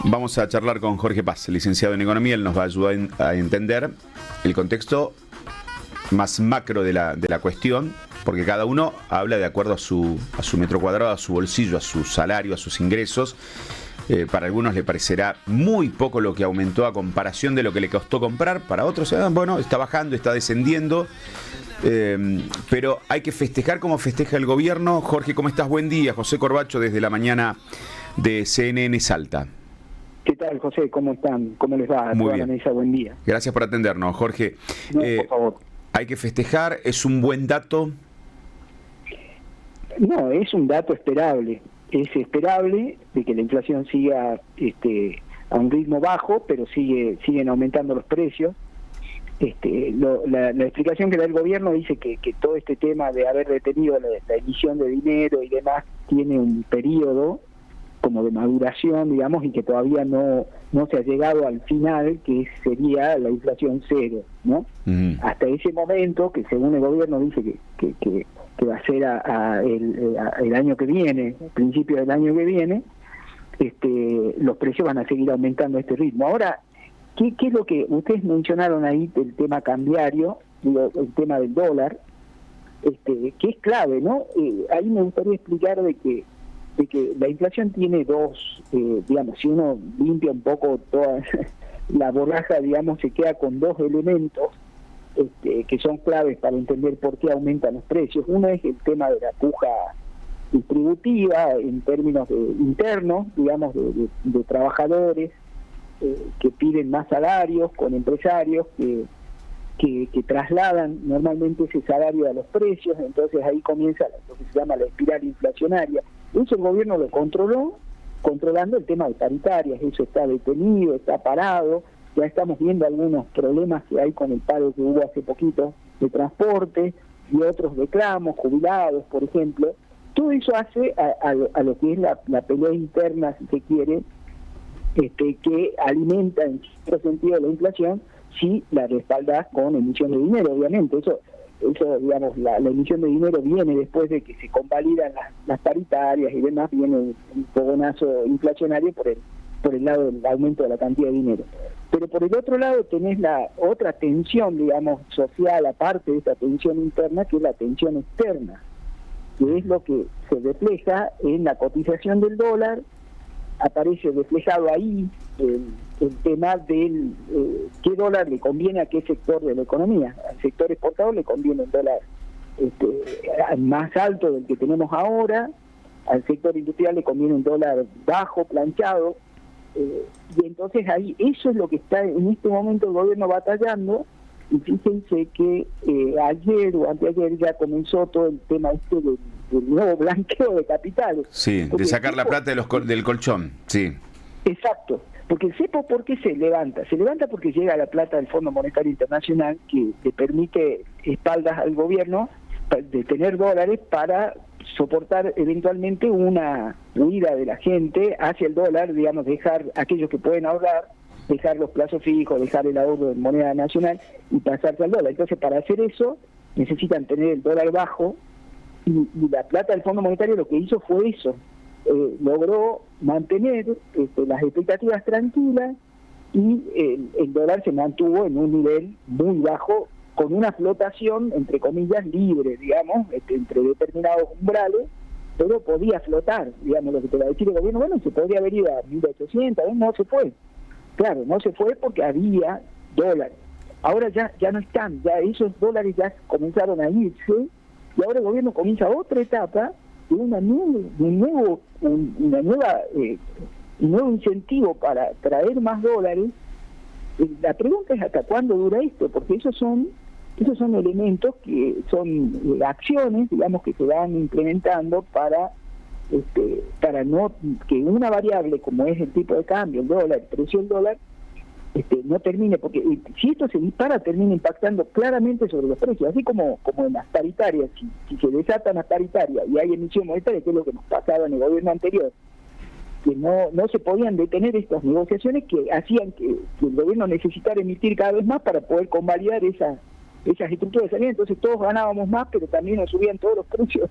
Vamos a charlar con Jorge Paz, licenciado en Economía. Él nos va a ayudar a entender el contexto más macro de la cuestión, porque cada uno habla de acuerdo a su metro cuadrado, a su bolsillo, a su salario, a sus ingresos. Para algunos le parecerá muy poco lo que aumentó a comparación de lo que le costó comprar. Para otros, bueno, está bajando, está descendiendo. Pero hay que festejar como festeja el gobierno. Jorge, ¿cómo estás? Buen día. José Corbacho desde la mañana de CNN Salta. ¿Qué tal, José? ¿Cómo están? ¿Cómo les va? Muy Toda bien. la mesa, buen día. Gracias por atendernos, Jorge. No, por favor. Hay que festejar, es un buen dato. No, es un dato esperable. Es esperable de que la inflación siga a un ritmo bajo, pero siguen aumentando los precios. La explicación que da el gobierno dice que todo este tema de haber detenido la emisión de dinero y demás tiene un periodo como de maduración, digamos, y que todavía no se ha llegado al final, que sería la inflación cero, ¿no? Uh-huh. Hasta ese momento, que según el gobierno dice que va a ser el año que viene, principio del año que viene, los precios van a seguir aumentando a este ritmo. Ahora, ¿qué es lo que ustedes mencionaron ahí del tema cambiario, el tema del dólar, que es clave, ¿no? Ahí me gustaría explicar de que la inflación tiene dos, digamos, si uno limpia un poco toda la borraja, digamos, se queda con dos elementos que son claves para entender por qué aumentan los precios. Uno es el tema de la puja distributiva en términos internos, digamos, de trabajadores que piden más salarios con empresarios que trasladan normalmente ese salario a los precios. Entonces ahí comienza lo que se llama la espiral inflacionaria. Eso el gobierno lo controló, controlando el tema de paritarias. Eso está detenido, está parado. Ya estamos viendo algunos problemas que hay con el paro que hubo hace poquito de transporte y otros reclamos, jubilados, por ejemplo. Todo eso hace a lo que es la pelea interna, si se quiere, que alimenta en cierto sentido la inflación, si la respaldas con emisión de dinero, obviamente. Eso digamos, la emisión de dinero viene después de que se convalidan las paritarias y demás, viene un fogonazo inflacionario por el lado del aumento de la cantidad de dinero. Pero por el otro lado tenés la otra tensión, digamos, social, aparte de esta tensión interna, que es la tensión externa, que es lo que se refleja en la cotización del dólar. Aparece reflejado ahí el tema del qué dólar le conviene a qué sector de la economía. Al sector exportador le conviene un dólar más alto del que tenemos ahora, al sector industrial le conviene un dólar bajo, planchado, y entonces ahí eso es lo que está en este momento el gobierno batallando. Y fíjense que ayer o anteayer ya comenzó todo el tema del nuevo blanqueo de capitales. Sí, de sacar la plata del colchón, sí. Exacto, porque el cepo, ¿por qué se levanta? Se levanta porque llega la plata del Fondo Monetario Internacional, que le permite espaldas al gobierno de tener dólares para soportar eventualmente una huida de la gente hacia el dólar, digamos, dejar aquellos que pueden ahorrar, dejar los plazos fijos, dejar el ahorro en moneda nacional y pasarse al dólar. Entonces, para hacer eso, necesitan tener el dólar bajo, y la plata del Fondo Monetario lo que hizo fue eso. Logró mantener las expectativas tranquilas, y el dólar se mantuvo en un nivel muy bajo, con una flotación, entre comillas, libre, digamos, entre determinados umbrales, pero podía flotar, digamos, lo que te va a decir el gobierno. Bueno, se podría haber ido a 1800, no se fue. Claro, no se fue porque había dólares. Ahora ya no están, ya esos dólares ya comenzaron a irse, y ahora el gobierno comienza otra etapa de un nuevo incentivo para traer más dólares. La pregunta es hasta cuándo dura esto, porque esos son elementos que son acciones, digamos, que se van implementando para no que una variable como es el tipo de cambio, el dólar, el precio del dólar, no termine, porque si esto se dispara termina impactando claramente sobre los precios, así como en las paritarias. Si se desatan las paritarias y hay emisión monetaria, que es lo que nos pasaba en el gobierno anterior, que no se podían detener estas negociaciones que hacían que el gobierno necesitara emitir cada vez más para poder convalidar esas estructuras de salida. Entonces todos ganábamos más, pero también nos subían todos los precios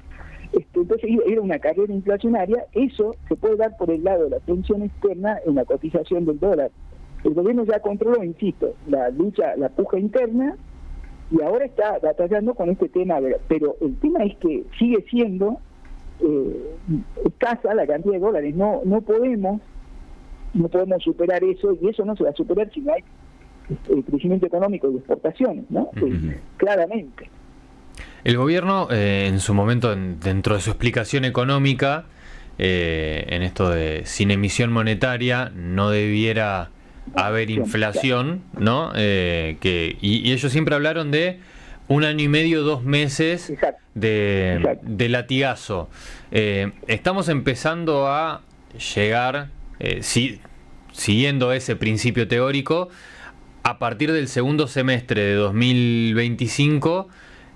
Entonces era una carrera inflacionaria. Eso se puede dar por el lado de la tensión externa en la cotización del dólar. El gobierno ya controló, insisto, la puja interna, y ahora está batallando con este tema, pero el tema es que sigue siendo escasa la cantidad de dólares. No podemos superar eso, y eso no se va a superar si no hay crecimiento económico y exportaciones, ¿no? Claramente. El gobierno, en su momento, dentro de su explicación económica, en esto de sin emisión monetaria no debiera haber inflación, ¿no? Y ellos siempre hablaron de 1 año y medio, 2 meses de latigazo. Estamos empezando a llegar, siguiendo ese principio teórico, a partir del segundo semestre de 2025,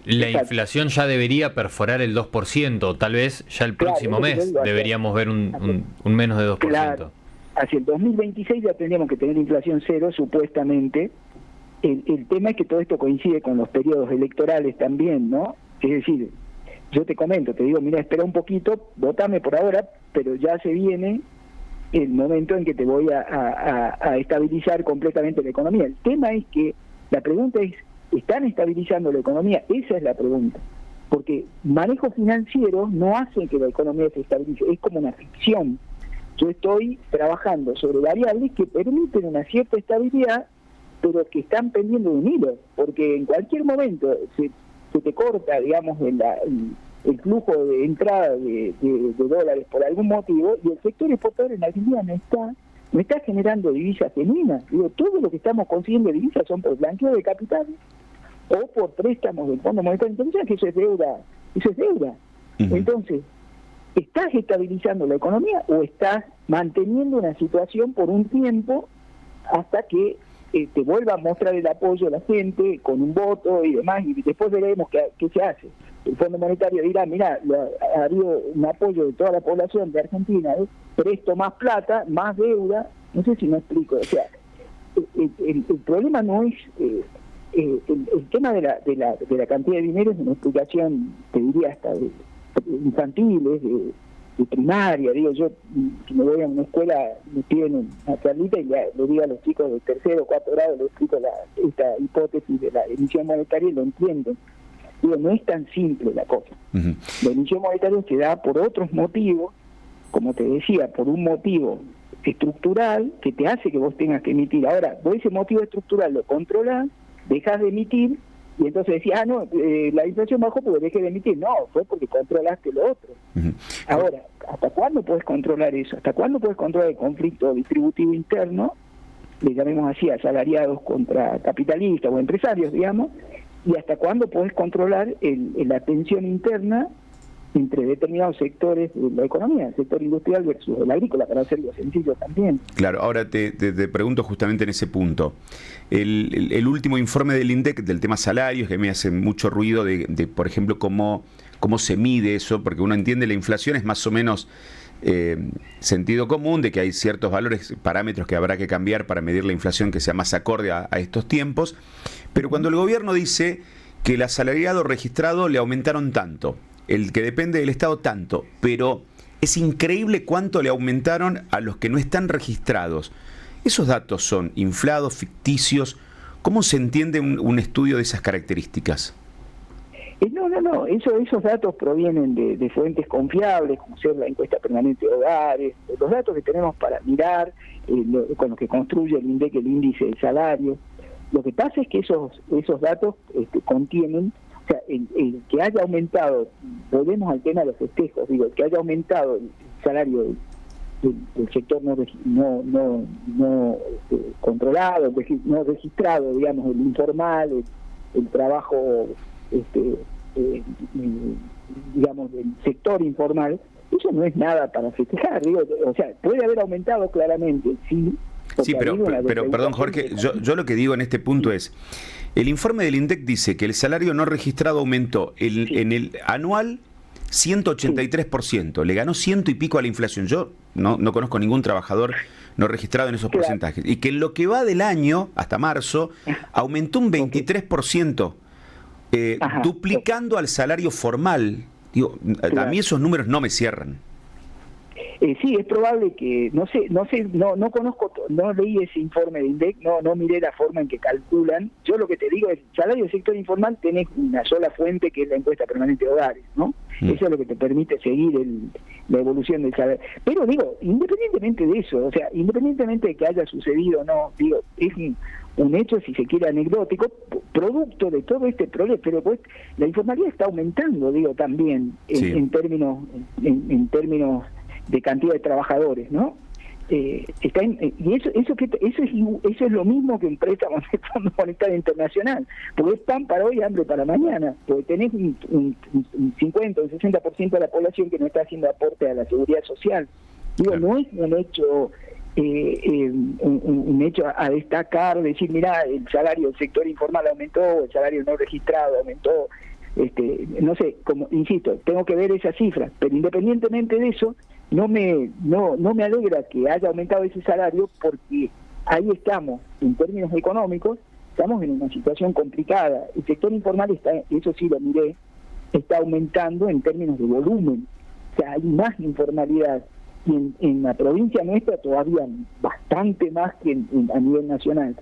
la inflación ya debería perforar el 2%, tal vez ya el próximo mes deberíamos ver un menos de 2%. Claro. Hacia el 2026 ya tendríamos que tener inflación cero, supuestamente. El tema es que todo esto coincide con los periodos electorales también, ¿no? Es decir, yo te comento, te digo, mira, espera un poquito, votame por ahora, pero ya se viene el momento en que te voy a estabilizar completamente la economía. El tema es que la pregunta es, ¿están estabilizando la economía? Esa es la pregunta. Porque manejos financieros no hacen que la economía se estabilice, es como una ficción. Yo estoy trabajando sobre variables que permiten una cierta estabilidad, pero que están pendiendo de un hilo, porque en cualquier momento se te corta, digamos, el flujo de entrada de dólares por algún motivo, y el sector exportador en Argentina no está generando divisas genuinas. Digo, todo lo que estamos consiguiendo de divisas son por blanqueo de capitales o por préstamos del Fondo Monetario Internacional, que eso es deuda. Entonces, ¿estás estabilizando la economía o estás manteniendo una situación por un tiempo hasta que te vuelva a mostrar el apoyo a la gente con un voto y demás, y después veremos qué se hace? El Fondo Monetario dirá, mira, ha habido un apoyo de toda la población de Argentina, presto más plata, más deuda. No sé si me explico. O sea, el problema no es el tema de la cantidad de dinero, es una explicación, te diría, hasta de infantiles, de primaria. Digo, yo que me voy a una escuela, me piden una charlita y le digo a los chicos de tercero o cuarto grado, les explico esta hipótesis de la emisión monetaria y lo entienden. Digo, no es tan simple la cosa. La emisión monetaria se da por otros motivos, como te decía, por un motivo estructural que te hace que vos tengas que emitir. Ahora, vos ese motivo estructural lo controlás, dejás de emitir, y entonces decías, la inflación bajó porque dejé de emitir. No, fue porque controlaste lo otro. Ahora, ¿hasta cuándo puedes controlar eso? ¿Hasta cuándo puedes controlar el conflicto distributivo interno? Le llamemos así, asalariados contra capitalistas o empresarios, digamos. ¿Y hasta cuándo podés controlar la tensión interna entre determinados sectores de la economía, el sector industrial versus el agrícola, para hacerlo sencillo también? Claro, ahora te pregunto justamente en ese punto. El último informe del INDEC del tema salarios, que me hace mucho ruido de por ejemplo, cómo se mide eso, porque uno entiende la inflación es más o menos sentido común, de que hay ciertos valores, parámetros que habrá que cambiar para medir la inflación que sea más acorde a estos tiempos, pero cuando el gobierno dice que el asalariado registrado le aumentaron tanto, el que depende del Estado tanto, pero es increíble cuánto le aumentaron a los que no están registrados. ¿Esos datos son inflados, ficticios? ¿Cómo se entiende un estudio de esas características? No, esos datos provienen de fuentes confiables, como ser la encuesta permanente de hogares, los datos que tenemos para mirar, con los que construye el INDEC, el índice de salario. Lo que pasa es que esos datos contienen, o sea, el que haya aumentado, volvemos al tema de los festejos, digo, el que haya aumentado el salario del sector no controlado, no registrado, digamos, el informal, el trabajo, digamos, del sector informal, eso no es nada para festejar, digo, o sea, puede haber aumentado claramente, sí. Sí, pero perdón, Jorge, yo lo que digo en este punto es, el informe del INDEC dice que el salario no registrado aumentó en el anual 183%, le ganó 100 y pico a la inflación. Yo no conozco ningún trabajador no registrado en esos porcentajes. Y que en lo que va del año, hasta marzo, aumentó un 23%, duplicando al salario formal. Digo, a mí esos números no me cierran. Sí, es probable que, no conozco, no leí ese informe de INDEC, no miré la forma en que calculan. Yo lo que te digo es, el salario del sector informal tenés una sola fuente, que es la encuesta permanente de hogares, ¿no? Eso es lo que te permite seguir la evolución del salario. Pero digo, independientemente de eso, o sea, independientemente de que haya sucedido o no, digo, es un hecho, si se quiere, anecdótico, producto de todo este problema, pero pues la informalidad está aumentando, digo, también, en términos de cantidad de trabajadores, ¿no? Y eso es lo mismo que un préstamo del Fondo Monetario Internacional, porque es pan para hoy, hambre para mañana, porque tenés un 50 o un 60% de la población que no está haciendo aporte a la seguridad social. Digo, claro. No es un hecho a destacar, decir, mira, el salario del sector informal aumentó, el salario no registrado aumentó, no sé, como insisto, tengo que ver esas cifras, pero independientemente de eso, no me alegra que haya aumentado ese salario, porque ahí estamos, en términos económicos, estamos en una situación complicada. El sector informal está, eso sí lo miré, está aumentando en términos de volumen, o sea, hay más informalidad, y en la provincia nuestra todavía bastante más que a nivel nacional,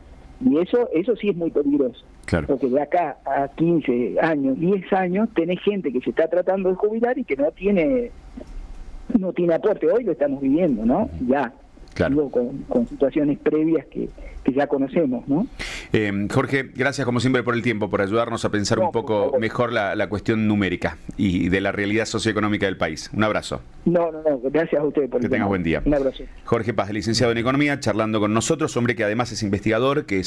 y eso sí es muy peligroso. Claro. Porque de acá a 15 años, 10 años, tenés gente que se está tratando de jubilar y que no tiene aporte. Hoy lo estamos viviendo, ¿no? Ya, claro. Digo, con situaciones previas que ya conocemos, ¿no? Jorge, gracias como siempre por el tiempo, por ayudarnos a pensar un poco mejor la cuestión numérica y de la realidad socioeconómica del país. Un abrazo. No, gracias a usted por que tengas buen día. Un abrazo. Jorge Paz, licenciado en Economía, charlando con nosotros, hombre que además es investigador, que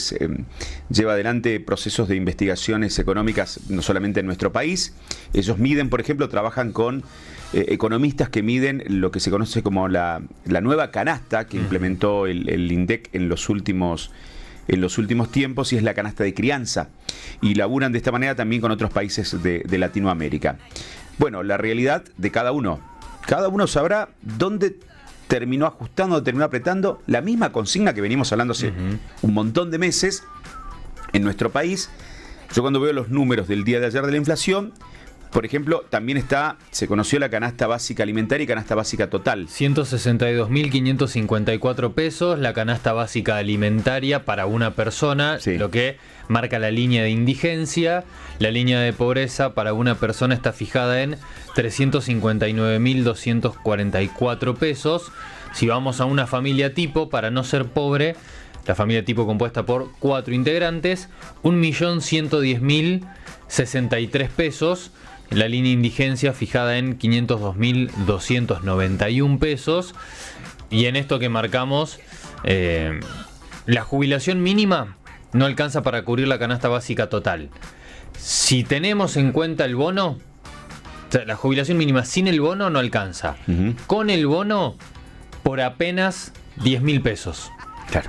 lleva adelante procesos de investigaciones económicas no solamente en nuestro país. Ellos miden, por ejemplo, trabajan con economistas que miden lo que se conoce como la nueva canasta que implementó el INDEC en los últimos tiempos, y es la canasta de crianza, y laburan de esta manera también con otros países de Latinoamérica. Bueno, la realidad de cada uno sabrá dónde terminó ajustando, terminó apretando la misma consigna que venimos hablando hace un montón de meses en nuestro país. Yo cuando veo los números del día de ayer de la inflación, por ejemplo, también se conoció la canasta básica alimentaria y canasta básica total. 162.554 pesos, la canasta básica alimentaria para una persona, sí. Lo que marca la línea de indigencia. La línea de pobreza para una persona está fijada en 359.244 pesos. Si vamos a una familia tipo, para no ser pobre, la familia tipo compuesta por 4 integrantes, 1.110.063 pesos. La línea de indigencia fijada en 502.291 pesos. Y en esto que marcamos, la jubilación mínima no alcanza para cubrir la canasta básica total. Si tenemos en cuenta el bono, o sea, la jubilación mínima sin el bono no alcanza. Con el bono, por apenas 10.000 pesos. Claro.